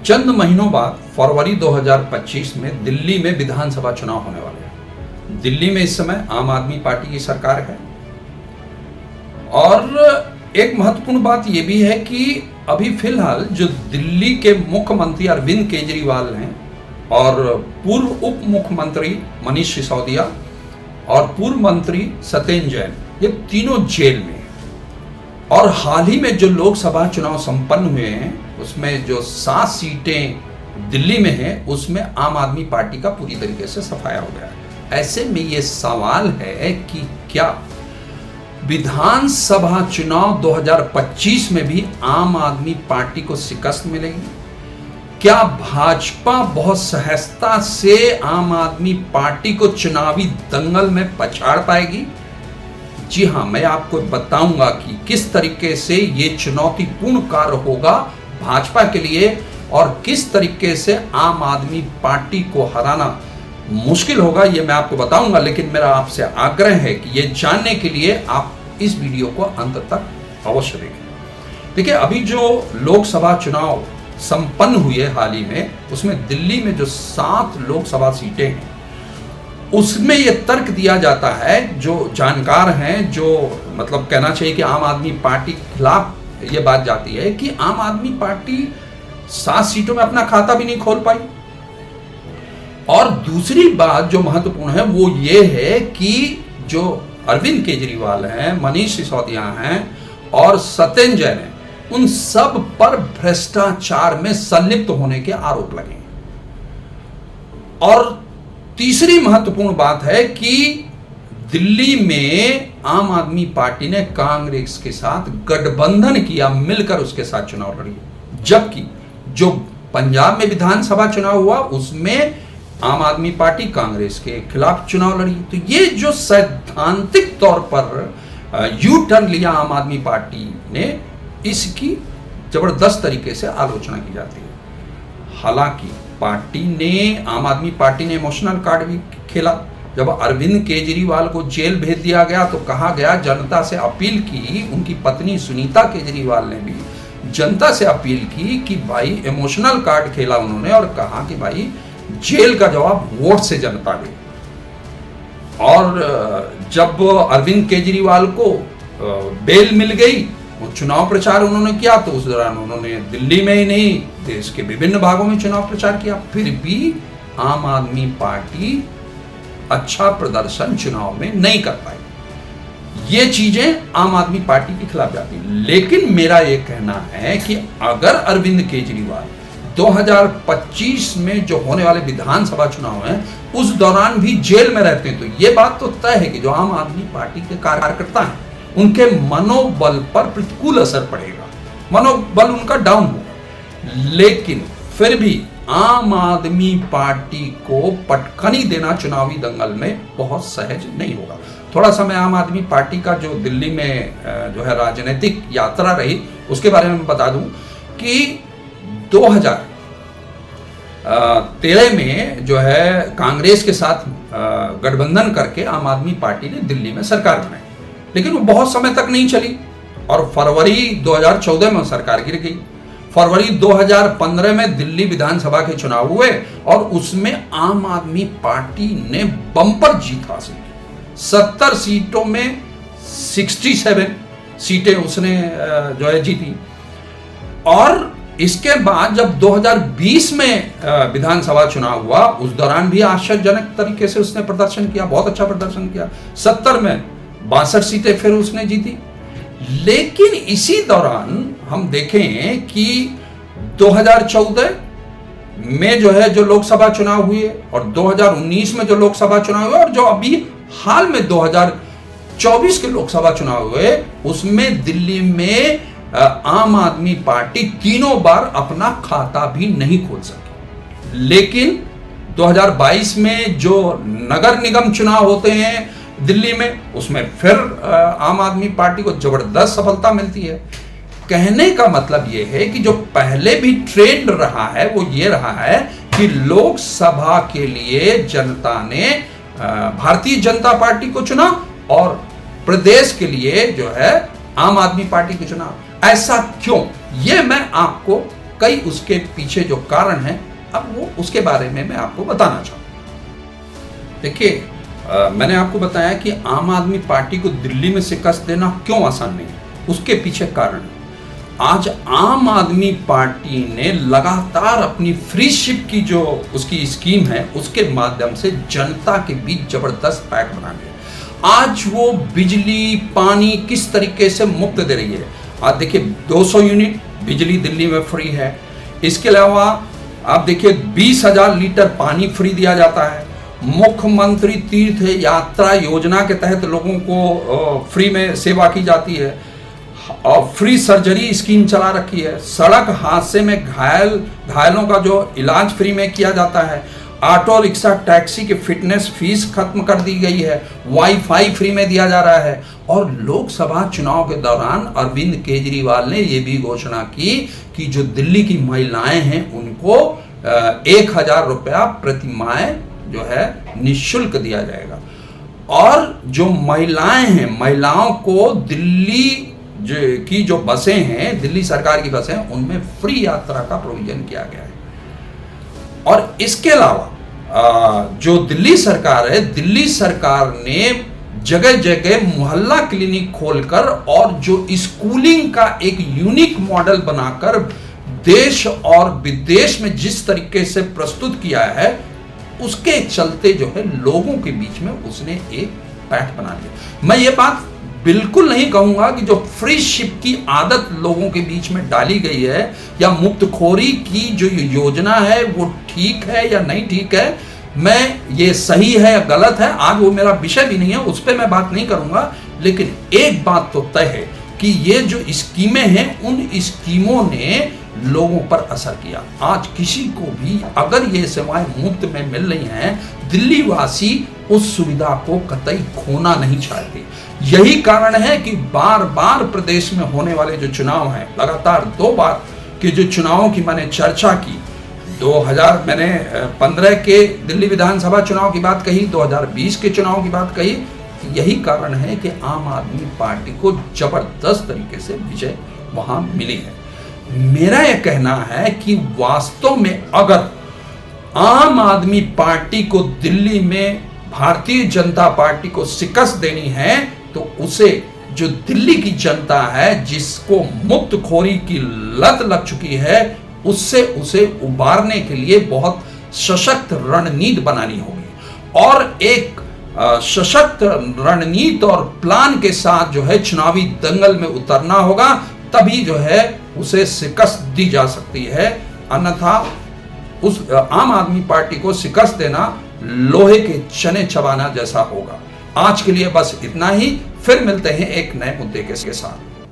चंद महीनों बाद फरवरी 2025 में दिल्ली में विधानसभा चुनाव होने वाले हैं। दिल्ली में इस समय आम आदमी पार्टी की सरकार है और एक महत्वपूर्ण बात यह भी है कि अभी फिलहाल जो दिल्ली के मुख्यमंत्री अरविंद केजरीवाल हैं और पूर्व उप मुख्यमंत्री मनीष सिसोदिया और पूर्व मंत्री सत्येंद्र जैन, ये तीनों जेल में हैं। और हाल ही में जो लोकसभा चुनाव संपन्न हुए हैं उसमें जो 7 सीटें दिल्ली में हैं उसमें आम आदमी पार्टी का पूरी तरीके से सफाया हो गया है। ऐसे में ये सवाल है कि क्या विधानसभा चुनाव 2025 में भी आम आदमी पार्टी को शिकस्त मिलेगी? क्या भाजपा बहुत सहजता से आम आदमी पार्टी को चुनावी दंगल में पछाड़ पाएगी? जी हां, मैं आपको बताऊंगा कि किस तरीके से ये चुनौतीपूर्ण कार्य होगा भाजपा के लिए और किस तरीके से आम आदमी पार्टी को हराना मुश्किल होगा, ये मैं आपको बताऊंगा। लेकिन मेरा आपसे आग्रह है कि ये जानने के लिए आप इस वीडियो को अंत तक अवश्य देखें। देखिए, अभी जो लोकसभा चुनाव संपन्न हुए हाल ही में, उसमें दिल्ली में जो 7 लोकसभा सीटें हैं उसमें यह तर्क दिया जाता है, जो जानकार हैं, जो मतलब कहना चाहिए कि आम आदमी पार्टी के खिलाफ यह बात जाती है कि आम आदमी पार्टी 7 सीटों में अपना खाता भी नहीं खोल पाई। और दूसरी बात जो महत्वपूर्ण है वो ये है कि जो अरविंद केजरीवाल हैं, मनीष सिसोदिया हैं और सत्येंद्र जैन हैं, उन सब पर भ्रष्टाचार में संलिप्त होने के आरोप लगे। और तीसरी महत्वपूर्ण बात है कि दिल्ली में आम आदमी पार्टी ने कांग्रेस के साथ गठबंधन किया, मिलकर उसके साथ चुनाव लड़ी। जबकि जो पंजाब में विधानसभा चुनाव हुआ उसमें आम आदमी पार्टी कांग्रेस के खिलाफ चुनाव लड़ी। तो ये जो सैद्धांतिक तौर पर यू टर्न लिया आम आदमी पार्टी ने, इसकी जबरदस्त तरीके से आलोचना की जाती है। हालांकि आम आदमी पार्टी ने इमोशनल कार्ड भी खेला। जब अरविंद केजरीवाल को जेल भेज दिया गया तो कहा गया, जनता से अपील की, उनकी पत्नी सुनीता केजरीवाल ने भी जनता से अपील की कि भाई इमोशनल कार्ड खेला उन्होंने और कहा कि भाई जेल का जवाब वोट से जनता दे। और जब अरविंद केजरीवाल को बेल मिल गई, चुनाव प्रचार उन्होंने किया, तो उस दौरान उन्होंने दिल्ली में ही नहीं देश के विभिन्न भागों में चुनाव प्रचार किया। फिर भी आम आदमी पार्टी अच्छा प्रदर्शन चुनाव में नहीं कर पाई। ये चीजें आम आदमी पार्टी के खिलाफ जाती हैं। लेकिन मेरा ये कहना है कि अगर अरविंद केजरीवाल 2025 में जो होने वाले विधानसभा चुनाव हैं उस दौरान भी जेल में रहते हैं, तो ये बात तो तय है कि जो आम आदमी पार्टी के कार्यकर्ता हैं उनके मनोबल पर प्रतिकूल असर पड़ेगा, मनोबल उनका डाउन होगा। लेकिन फिर भी आम आदमी पार्टी को पटखनी देना चुनावी दंगल में बहुत सहज नहीं होगा। थोड़ा सा मैं आम आदमी पार्टी का जो दिल्ली में जो है राजनीतिक यात्रा रही उसके बारे में बता दूं कि 2013 में जो है कांग्रेस के साथ गठबंधन करके आम आदमी पार्टी ने दिल्ली में सरकार बनाई, लेकिन वो बहुत समय तक नहीं चली और फरवरी 2014 में सरकार गिर गई। फरवरी 2015 में दिल्ली विधानसभा के चुनाव हुए और उसमें आम आदमी पार्टी ने बम्पर जीत हासिल की। 70 सीटों में 67 सीटें उसने जो है जीती। और इसके बाद जब 2020 में विधानसभा चुनाव हुआ उस दौरान भी आश्चर्यजनक तरीके से उसने प्रदर्शन किया, बहुत अच्छा प्रदर्शन किया। 70 में 62 सीटें फिर उसने जीती। लेकिन इसी दौरान हम देखें कि 2014 में जो है जो लोकसभा चुनाव हुए और 2019 में जो लोकसभा चुनाव हुए और जो अभी हाल में 2024 के लोकसभा चुनाव हुए उसमें दिल्ली में आम आदमी पार्टी तीनों बार अपना खाता भी नहीं खोल सकी। लेकिन 2022 में जो नगर निगम चुनाव होते हैं दिल्ली में, उसमें फिर आम आदमी पार्टी को जबरदस्त सफलता मिलती है। कहने का मतलब यह है कि जो पहले भी ट्रेंड रहा है वो ये रहा है कि लोकसभा के लिए जनता ने भारतीय जनता पार्टी को चुना और प्रदेश के लिए जो है आम आदमी पार्टी को चुना। ऐसा क्यों, ये मैं आपको कई उसके पीछे जो कारण हैं, अब वो उसके बारे में मैं आपको बताना चाहूँगा। देखिए, मैंने आपको बताया कि आम आदमी पार्टी को दिल्ली में शिकस्त देना क्यों आसान नहीं है, उसके पीछे कारण है। आज आम आदमी पार्टी ने लगातार अपनी फ्री शिप की जो उसकी स्कीम है, उसके माध्यम से जनता के बीच जबरदस्त पैक बना लिया। आज वो बिजली पानी किस तरीके से मुफ्त दे रही है। आज देखिए 200 यूनिट बिजली दिल्ली में फ्री है। इसके अलावा आप देखिए 20,000 लीटर पानी फ्री दिया जाता है। मुख्यमंत्री तीर्थ यात्रा योजना के तहत लोगों को फ्री में सेवा की जाती है और फ्री सर्जरी स्कीम चला रखी है। सड़क हादसे में घायलों का जो इलाज फ्री में किया जाता है। ऑटो रिक्शा टैक्सी की फिटनेस फीस खत्म कर दी गई है। वाईफाई फ्री में दिया जा रहा है। और लोकसभा चुनाव के दौरान अरविंद केजरीवाल ने यह भी घोषणा की कि जो दिल्ली की महिलाएं हैं उनको 1,000 रुपया प्रति माह जो है निःशुल्क दिया जाएगा। और जो महिलाएं हैं, महिलाओं को दिल्ली की जो बसें हैं, दिल्ली सरकार की बसें, उनमें फ्री यात्रा का प्रोविजन किया गया है। और इसके अलावा जो दिल्ली सरकार है, दिल्ली सरकार ने जगह जगह मोहल्ला क्लिनिक खोलकर और जो स्कूलिंग का एक यूनिक मॉडल बनाकर देश और विदेश में जिस तरीके से प्रस्तुत किया है, उसके चलते जो है लोगों के बीच में उसने एक पैठ बना लिया। मैं ये बात बिल्कुल नहीं कहूंगा कि जो फ्री शिप की आदत लोगों के बीच में डाली गई है या मुफ्तखोरी की जो योजना है वो ठीक है या नहीं ठीक है, मैं ये सही है या गलत है, आज वो मेरा विषय भी नहीं है, उस पर मैं बात नहीं करूंगा। लेकिन एक बात तो तय है कि ये जो स्कीमें हैं, उन स्कीमों ने लोगों पर असर किया। आज किसी को भी अगर ये सेवाएं मुफ्त में मिल रही हैं, दिल्ली वासी उस सुविधा को कतई खोना नहीं चाहते। यही कारण है कि बार बार प्रदेश में होने वाले जो चुनाव हैं, लगातार 2 बार के जो चुनावों की मैंने चर्चा की, 2015 के दिल्ली विधानसभा चुनाव की बात कही, 2020 के चुनाव की बात कही, यही कारण है कि आम आदमी पार्टी को जबरदस्त तरीके से विजय वहां मिली है। मेरा यह कहना है कि वास्तव में अगर आम आदमी पार्टी को दिल्ली में भारतीय जनता पार्टी को शिकस्त देनी है, तो उसे जो दिल्ली की जनता है, जिसको मुफ्तखोरी की लत लग चुकी है, उससे उसे उबारने के लिए बहुत सशक्त रणनीति बनानी होगी और एक सशक्त रणनीति और प्लान के साथ जो है चुनावी दंगल में उतरना होगा, तभी जो है उसे शिकस्त दी जा सकती है। अन्यथा उस आम आदमी पार्टी को शिकस्त देना लोहे के चने चबाना जैसा होगा। आज के लिए बस इतना ही, फिर मिलते हैं एक नए मुद्दे के साथ।